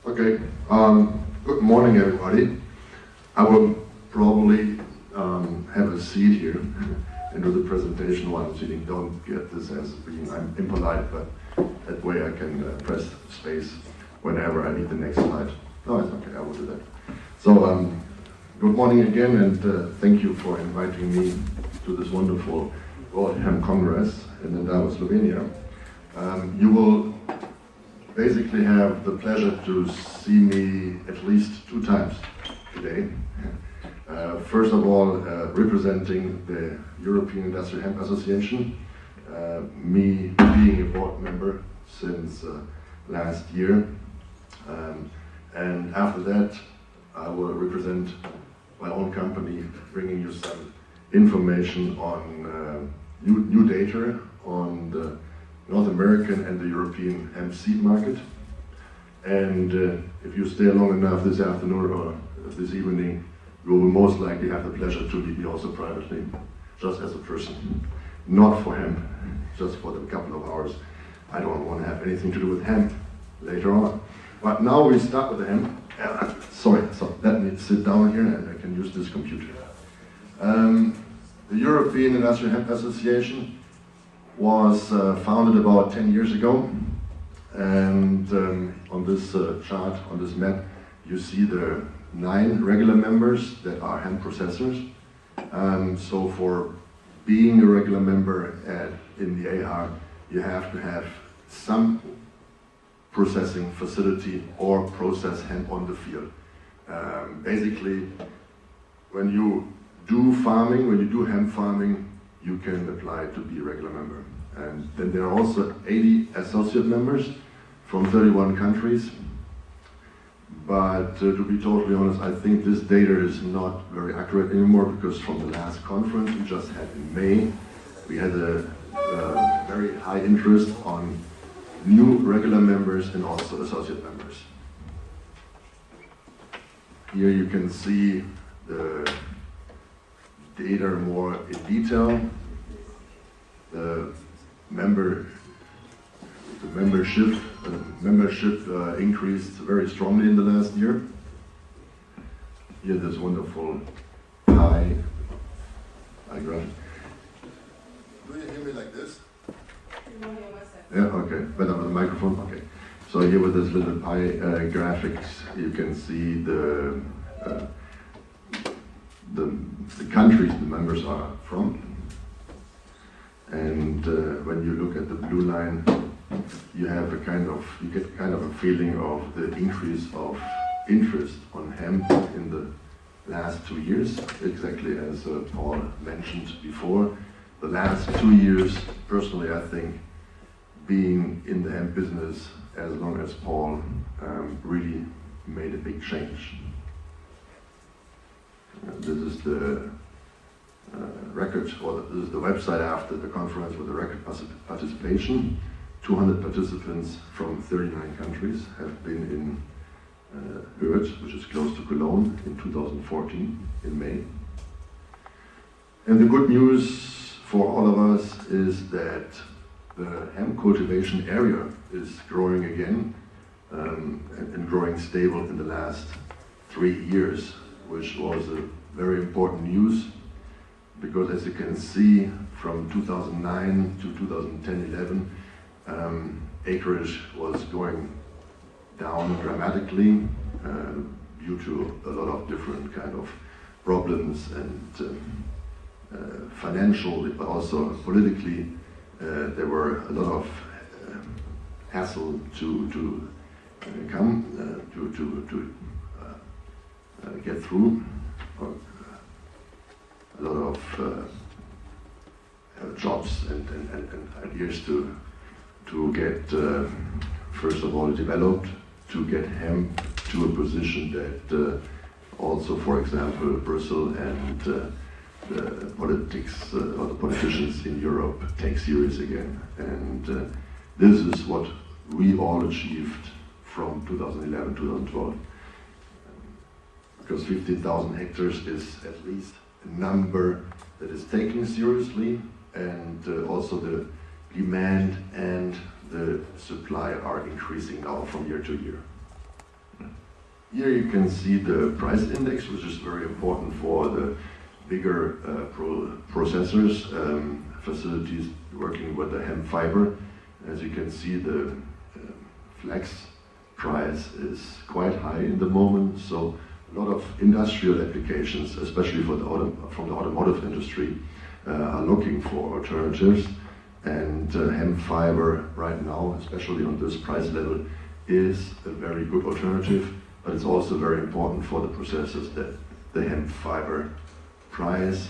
Okay, good morning everybody. I will probably have a seat here and do the presentation while I'm sitting. Don't get this as being I'm impolite, but that way I can press space whenever I need the next slide. No, it's okay, I will do that. So, good morning again, and thank you for inviting me to this wonderful World Hemp Congress in Indaba, Slovenia. You will basically have the pleasure to see me at least 2 times today. First of all, representing the European Industrial Hemp Association, me being a board member since last year. And after that, I will represent my own company, bringing you some information on new data on the North American and the European hemp seed market. And if you stay long enough this afternoon or this evening, you will most likely have the pleasure to meet me also privately, just as a person. Not for hemp, just for the couple of hours. I don't want to have anything to do with hemp later on. But now we start with the hemp. Sorry, so let me sit down here and I can use this computer. The European Industrial Hemp Association was founded about 10 years ago, and on this chart, on this map, you see the 9 regular members that are hemp processors. So for being a regular member in the EIHA, you have to have some processing facility or process hemp on the field. Basically, when you do farming, when you do hemp farming, you can apply to be a regular member. And then there are also 80 associate members from 31 countries. But to be totally honest, I think this data is not very accurate anymore, because from the last conference we just had in May, we had a very high interest on new regular members and also associate members. Here you can see the data more in detail. The membership increased very strongly in the last year. Here, this wonderful pie graph. Do you hear me like this? Yeah, okay. Better with the microphone. Okay. So here with this little pie graphics, you can see the countries the members are from. And when you look at the blue line, you get kind of a feeling of the increase of interest on hemp in the last 2 years, exactly as Paul mentioned before. The last 2 years, personally, I think, being in the hemp business as long as Paul really made a big change. This is the record, or this is the website after the conference with the record participation. 200 participants from 39 countries have been in Hürth, which is close to Cologne, in 2014, in May. And the good news for all of us is that the hemp cultivation area is growing again, and growing stable in the last 3 years, which was a very important news, because as you can see, from 2009 to 2010-11, acreage was going down dramatically due to a lot of different kind of problems, and financially, but also politically, there were a lot of hassle to get through. A lot of jobs and ideas to get, first of all, developed, to get hemp to a position that also, for example, Brussels and the politics or the politicians in Europe take serious again. And this is what we all achieved from 2011, 2012. Because 15,000 hectares is at least a number that is taken seriously, and also the demand and the supply are increasing now from year to year. Here you can see the price index, which is very important for the bigger processors, facilities working with the hemp fiber. As you can see, the flax price is quite high in the moment, so a lot of industrial applications, especially for from the automotive industry, are looking for alternatives. And hemp fiber right now, especially on this price level, is a very good alternative, but it's also very important for the processors that the hemp fiber price,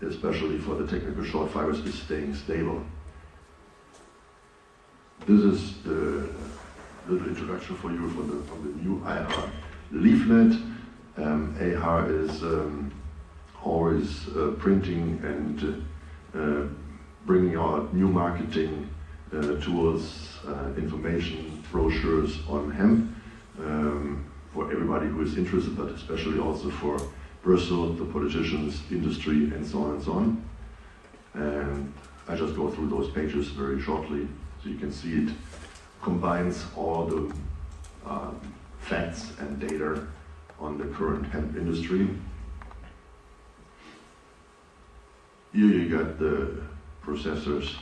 especially for the technical short fibers, is staying stable. This is the little introduction for you from the new EIHA leaflet. EIHA is always printing and bringing out new marketing tools, information, brochures on hemp for everybody who is interested, but especially also for Brussels, the politicians, industry, and so on and so on. And I just go through those pages very shortly, so you can see it combines all the facts and data on the current hemp industry. Here you got the processors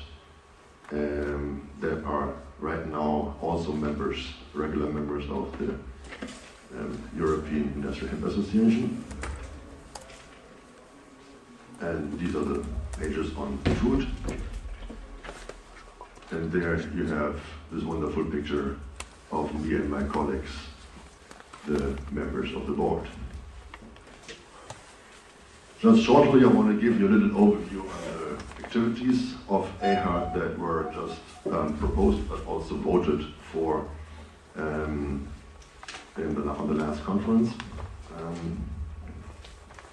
that are right now also members, regular members of the European Industrial Hemp Association. And these are the pages on food. And there you have this wonderful picture of me and my colleagues, the members of the board. Just shortly, I want to give you a little overview on the activities of EIHA that were just proposed but also voted for on the last conference.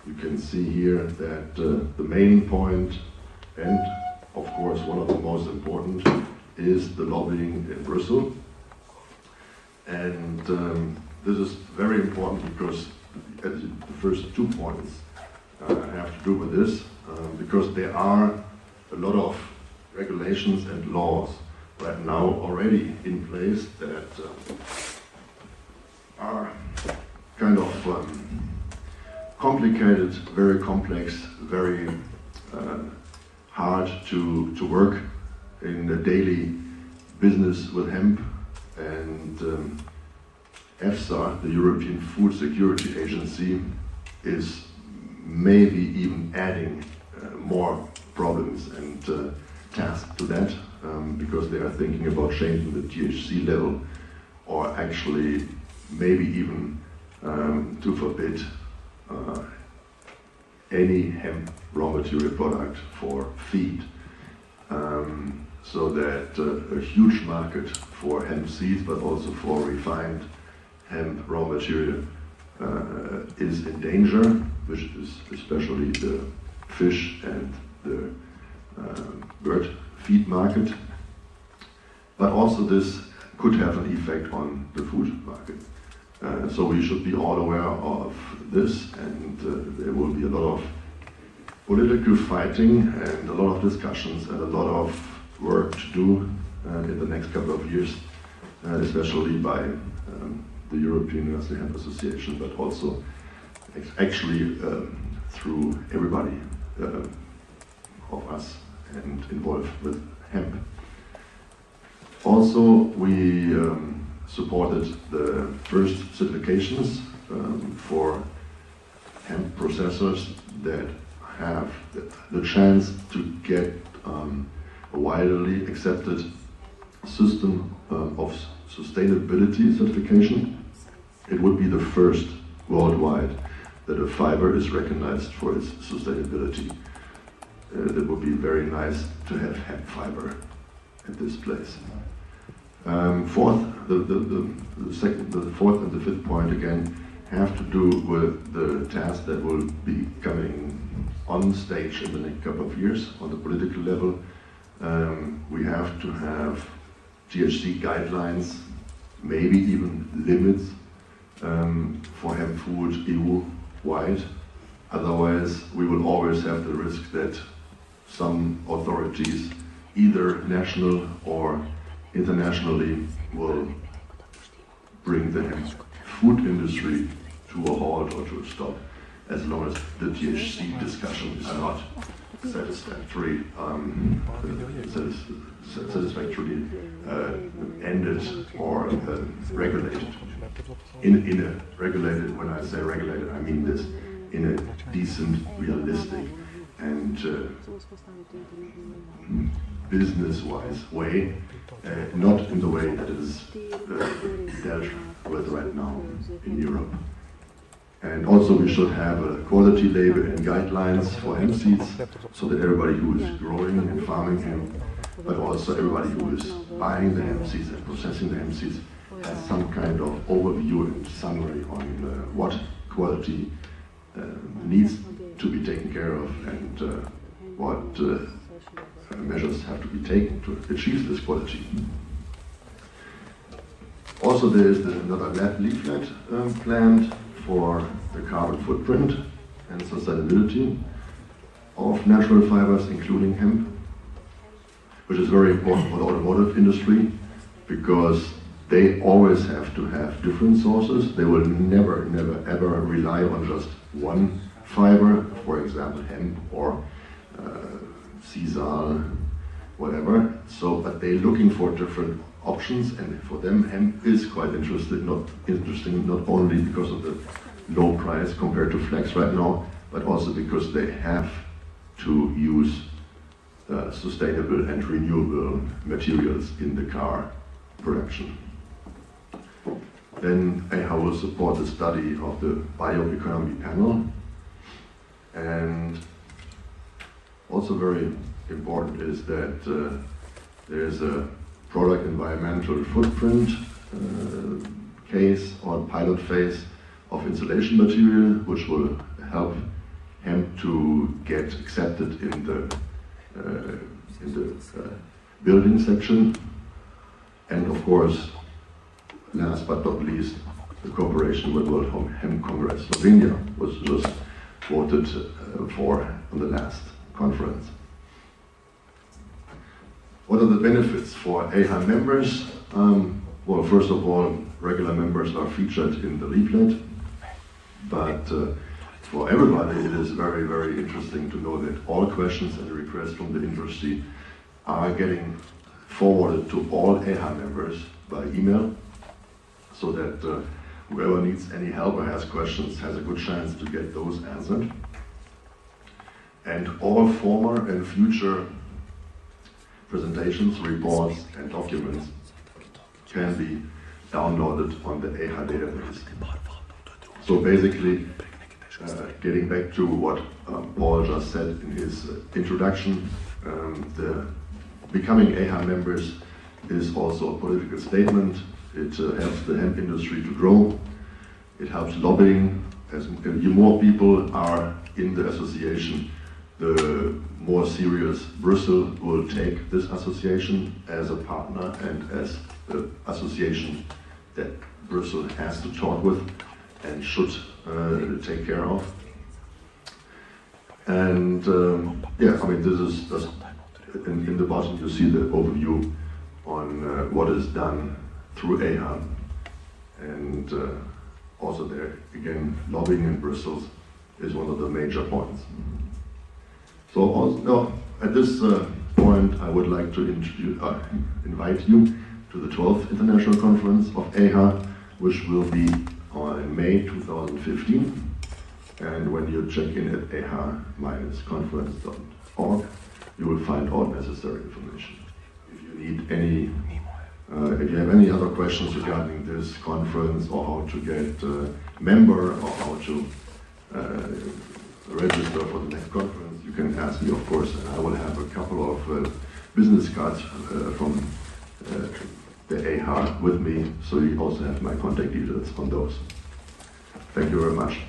You can see here that the main point, and of course one of the most important, is the lobbying in Brussels. And this is very important because the first 2 points have to do with this, because there are a lot of regulations and laws right now already in place that are kind of complicated, very complex, very hard to work in the daily business with hemp. And EFSA, the European Food Security Agency, is maybe even adding more problems and tasks to that, because they are thinking about changing the THC level, or actually maybe even to forbid any hemp raw material product for feed, so that a huge market for hemp seeds, but also for refined hemp raw material is in danger, which is especially the fish and the bird feed market. But also this could have an effect on the food market. So we should be all aware of this, and there will be a lot of political fighting and a lot of discussions and a lot of work to do in the next couple of years, especially by the European Industrial Hemp Association, but also actually through everybody of us and involved with hemp. Also, we supported the first certifications for hemp processors that have the chance to get a widely accepted system of sustainability certification. It would be the first worldwide that a fiber is recognized for its sustainability. It would be very nice to have hemp fiber at this place. The fourth and the fifth point again have to do with the task that will be coming on stage in the next couple of years on the political level. We have to have THC guidelines, maybe even limits for hemp food EU-wide. Otherwise, we will always have the risk that some authorities, either national or internationally, will bring the hemp food industry to a halt or to a stop, as long as the WHC discussions are not satisfactorily ended or regulated. In a regulated, when I say regulated, I mean this, in a decent, realistic, and business-wise way, not in the way that is dealt with right now in Europe. And also we should have a quality label and guidelines for hemp seeds, so that everybody who is growing and farming hemp, but also everybody who is buying the hemp seeds and processing the hemp seeds, has some kind of overview and summary on what quality needs to be taken care of and what measures have to be taken to achieve this quality. Also, there is another leaflet planned for the carbon footprint and sustainability of natural fibers, including hemp, which is very important for the automotive industry, because they always have to have different sources. They will never, ever rely on just one fiber, for example, hemp or sisal, whatever. So, but they're looking for different options, and for them, hemp is quite interesting, not only because of the low price compared to flax right now, but also because they have to use sustainable and renewable materials in the car production. Then EIHA will support the study of the bioeconomy panel, and also very important is that there is a product environmental footprint case or pilot phase of insulation material, which will help hemp to get accepted in the building section. And of course, last but not least, the cooperation with World Hemp Congress. Slovenia was just voted for on the last conference. What are the benefits for EIHA members? Well, first of all, regular members are featured in the leaflet, but for everybody it is very, very interesting to know that all questions and requests from the industry are getting forwarded to all EIHA members by email, so that whoever needs any help or has questions has a good chance to get those answered. And all former and future presentations, reports, and documents can be downloaded on the EIHA database. So basically, getting back to what Paul just said in his introduction, the becoming EIHA members is also a political statement. It helps the hemp industry to grow. It helps lobbying. As more people are in the association, the more serious Brussels will take this association as a partner and as the association that Brussels has to talk with and should take care of. And yeah, I mean, this is just in the bottom you see the overview on what is done through EIHA, and also there again, lobbying in Brussels is one of the major points. So also, at this point, I would like to invite you to the 12th International Conference of EIHA, which will be in May 2015. And when you check in at eiha-conference.org, you will find all necessary information. If you need any, if you have any other questions regarding this conference, or how to get a member, or how to register for the next conference, you can ask me, of course, and I will have a couple of business cards from the EIHA with me, so you also have my contact details on those. Thank you very much.